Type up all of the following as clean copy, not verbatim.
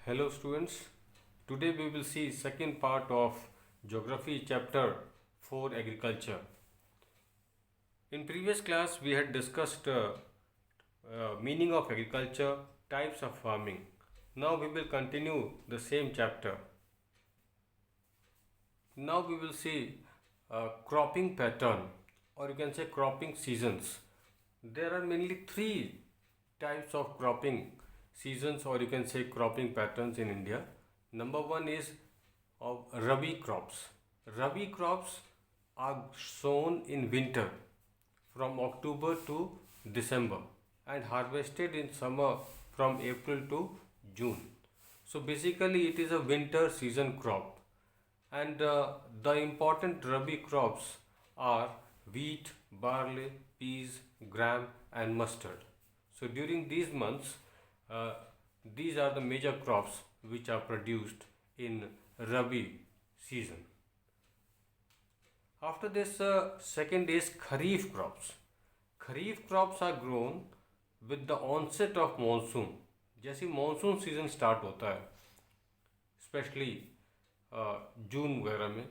Hello students, today we will see second part of geography chapter 4 agriculture. In previous class we had discussed meaning of agriculture, types of farming. Now we will continue the same chapter. Now we will see cropping pattern, or you can say cropping seasons. There are mainly three types of cropping seasons, or you can say cropping patterns in India. Number one is of Rabi crops. Rabi crops are sown in winter from October to December and harvested in summer from April to June. So basically it is a winter season crop, and the important Rabi crops are wheat, barley, peas, gram and mustard. So during these months, uh, these are the major crops which are produced in Rabi season. After this, second is Kharif crops. Kharif crops are grown with the onset of monsoon. जैसे monsoon season start होता है, specially जून वगैरह में,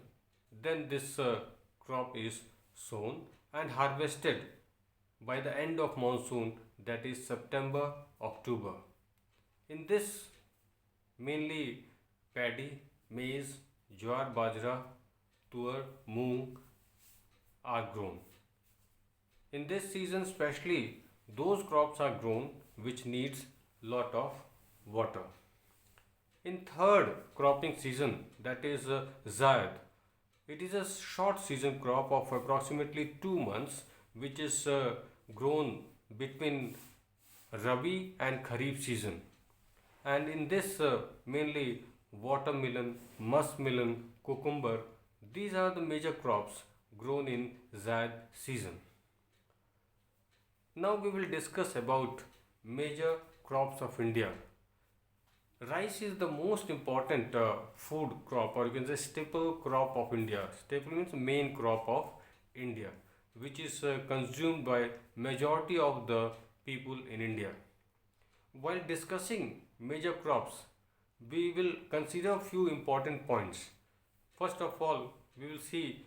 then this crop is sown and harvested by the end of monsoon, that is September, October. In this, mainly paddy, maize, jowar, bajra, tur, moong are grown. In this season especially, those crops are grown which needs lot of water. In third cropping season, that is Zaid, it is a short season crop of approximately 2 months, which is grown between Rabi and Kharif season. And in this, mainly watermelon, muskmelon, cucumber, these are the major crops grown in Zaid season. Now we will discuss about major crops of India. Rice is the most important food crop, or you can say staple crop of India. Staple means main crop of India, which is consumed by majority of the people in India. While discussing major crops, we will consider few important points. First of all, we will see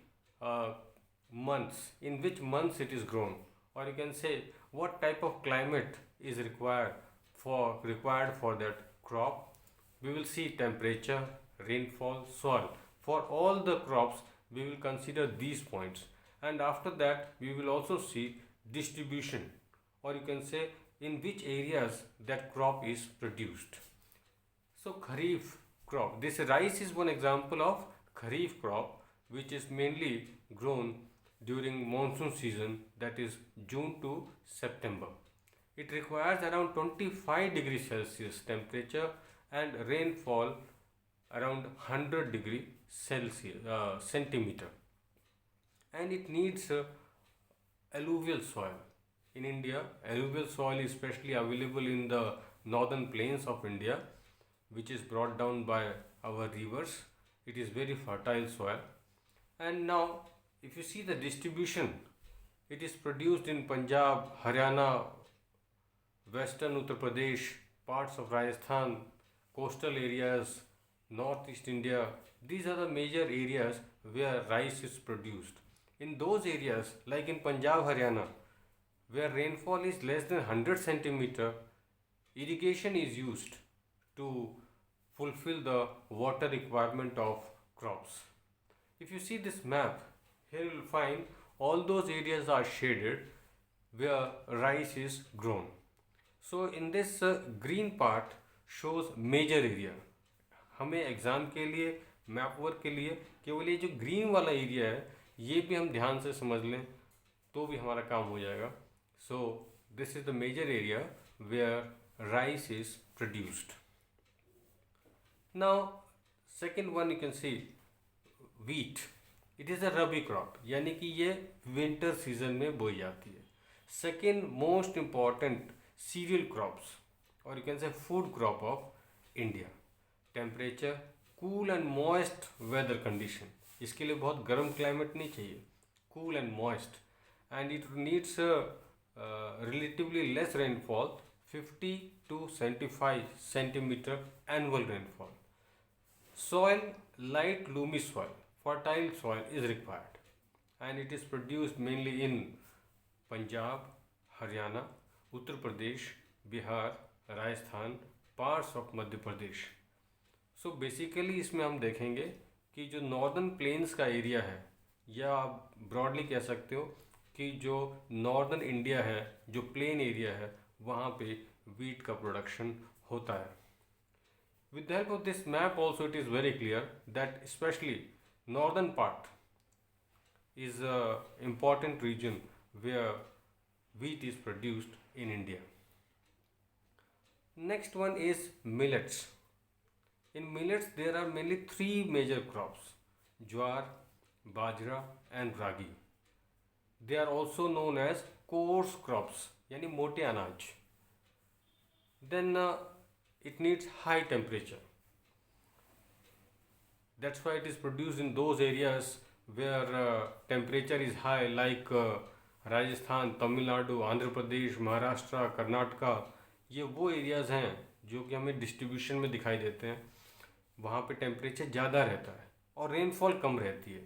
months, in which months it is grown, or you can say what type of climate is required for that crop. We will see temperature, rainfall, soil. For all the crops, we will consider these points, and after that we will also see distribution, or you can say in which areas that crop is produced. So Kharif crop, this rice is one example of Kharif crop, which is mainly grown during monsoon season, that is June to September. It requires around 25 degrees Celsius temperature and rainfall around 100 degree Celsius centimeter, and it needs alluvial soil. In India, alluvial soil is especially available in the northern plains of India, which is brought down by our rivers. It is very fertile soil. And now, if you see the distribution, it is produced in Punjab, Haryana, western Uttar Pradesh, parts of Rajasthan, coastal areas, northeast India. These are the major areas where rice is produced. In those areas, like in Punjab, Haryana, where rainfall is less than 100 centimeter, irrigation is used to fulfill the water requirement of crops. If you see this map, here you will find all those areas are shaded where rice is grown. So in this green part shows major area. हमें exam के लिए, map work के लिए केवल ये जो green वाला area है ये भी हम ध्यान से समझ लें तो भी हमारा काम हो जाएगा. So this is the major area where rice is produced. Now second one you can see wheat. It is a Rabi crop, यानी कि ये winter season में बोई जाती है. Second most important cereal crops, or you can say food crop of India. Temperature, cool and moist weather condition. इसके लिए बहुत गर्म climate नहीं चाहिए. Cool and moist, and it needs relatively less rainfall 50 to 75 centimeter annual rainfall. Soil, light loamy soil, fertile soil is required, and it is produced mainly in Punjab, Haryana, Uttar Pradesh, Bihar, Rajasthan, parts of Madhya Pradesh. So basically इसमें हम देखेंगे कि जो northern plains का area है, या आप broadly कह सकते हो कि जो नॉर्दर्न इंडिया है, जो प्लेन एरिया है, वहाँ पे वीट का प्रोडक्शन होता है. With the help of this map also it is very clear that especially northern part is a important region where wheat is produced in India. Next one is millets. In millets there are mainly three major crops: jowar, bajra and ragi. They are also known as coarse crops, यानी मोटे अनाज. Then it needs high temperature. That's why it is produced in those areas where temperature is high, like Rajasthan, Tamil Nadu, Andhra Pradesh, Maharashtra, Karnataka. ये वो areas हैं जो कि हमें distribution में दिखाई देते हैं. वहाँ पे टेम्परेचर ज़्यादा रहता है और रेनफॉल कम रहती है.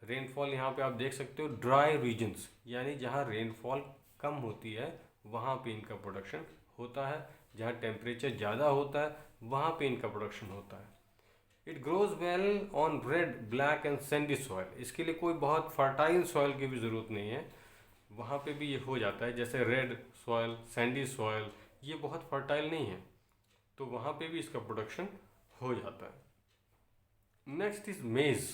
रेनफॉल यहाँ पे आप देख सकते हो ड्राई रीजन्स, यानी जहाँ रेनफॉल कम होती है वहाँ पे इनका प्रोडक्शन होता है. जहाँ टेम्परेचर ज़्यादा होता है वहाँ पे इनका प्रोडक्शन होता है. It grows well on red, black and Sandy soil. इसके लिए कोई बहुत फर्टाइल सॉइल की भी ज़रूरत नहीं है, वहाँ पे भी ये हो जाता है. जैसे रेड सॉइल, सैंडी सॉइल, ये बहुत फर्टाइल नहीं है, तो वहाँ पे भी इसका प्रोडक्शन हो जाता है. Next is maize.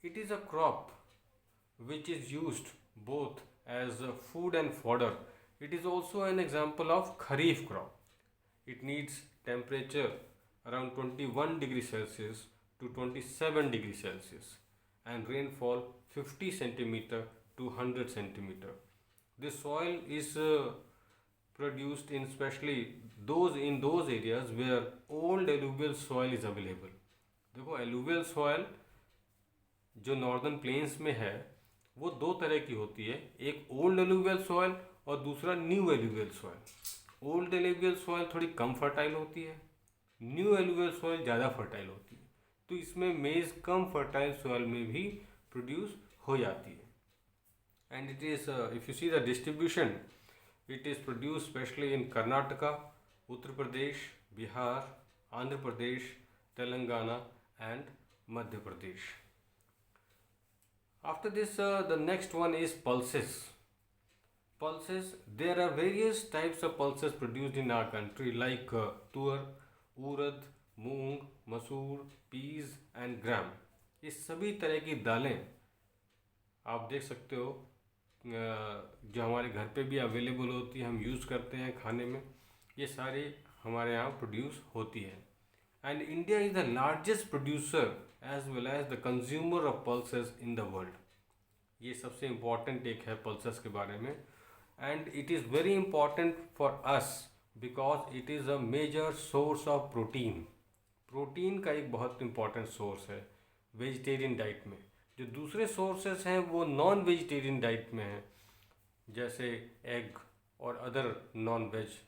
It is a crop which is used both as food and fodder. It is also an example of kharif crop. It needs temperature around 21 degrees Celsius to 27 degrees Celsius and rainfall 50 centimeter to 100 centimeter. This soil is produced in especially those areas where old alluvial soil is available. देखो alluvial soil जो northern plains में है वो दो तरह की होती है. एक ओल्ड एलुवियल सॉइल और दूसरा new alluvial soil. Old alluvial soil थोड़ी कम फर्टाइल होती है, न्यू एलुवियल सॉइल ज़्यादा फर्टाइल होती है. तो इसमें मेज़ कम फर्टाइल सॉइल में भी प्रोड्यूस हो जाती है. And it is, if you see the distribution, it is produce specially in Karnataka, Uttar Pradesh, Bihar, Andhra Pradesh, Telangana and Madhya Pradesh. After this, the next one is pulses. Pulses, there are various types of pulses produced in our country like tur, urad, मूंग, मसूर, peas and gram. ये सभी तरह की दालें आप देख सकते हो जो हमारे घर पे भी अवेलेबल होती है, हम यूज़ करते हैं खाने में. ये सारी हमारे यहाँ प्रोड्यूस होती है. And India is the largest producer as well as the consumer of pulses in the world. ये सबसे इम्पॉर्टेंट एक है पल्सेस के बारे में. And it is very important for us because it is a major source of protein. Protein का एक बहुत इम्पॉर्टेंट सोर्स है वेजिटेरियन डाइट में. जो दूसरे सोर्सेस हैं वो नॉन वेजिटेरियन डाइट में हैं, जैसे एग और अदर नॉन वेज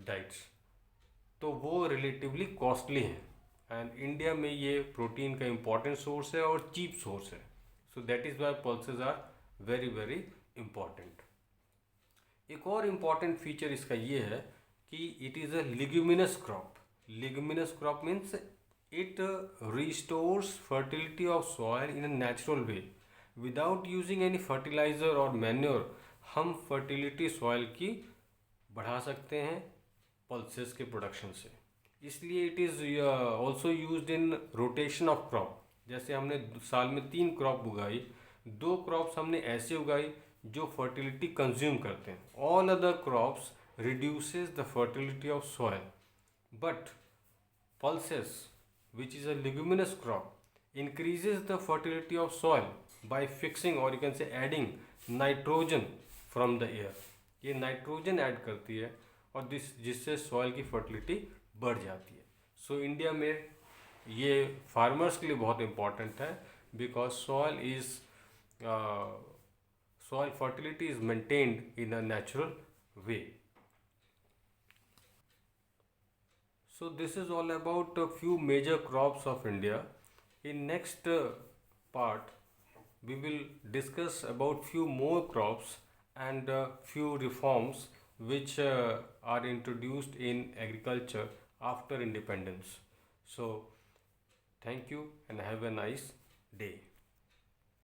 डाइट्स, तो वो रिलेटिवली कॉस्टली हैं. एंड इंडिया में ये प्रोटीन का इम्पॉर्टेंट सोर्स है और चीप सोर्स है. So that is why pulses are very very important. एक और इम्पॉर्टेंट फीचर इसका ये है कि it is a leguminous crop. Leguminous crop means it restores fertility of soil in a natural way without using any fertiliser और manure. हम fertility soil की बढ़ा सकते हैं पल्सेस के प्रोडक्शन से. इसलिए it is also used in rotation of crop. जैसे हमने साल में 3 क्रॉप उगाई, 2 क्रॉप्स हमने ऐसे उगाई जो फर्टिलिटी कंज्यूम करते हैं. All other crops reduces the fertility of soil, but pulses, which is a leguminous crop, increases the fertility of soil by fixing or you can say adding nitrogen from the air. ये nitrogen add करती है और जिससे soil की fertility बढ़ जाती है. So India में ये फार्मर्स के लिए बहुत इम्पॉर्टेंट है because soil fertility is maintained in a natural way. So this is all about a few major crops of India. In next part, we will discuss about few more crops and few reforms which are introduced in agriculture after independence. So thank you and have a nice day.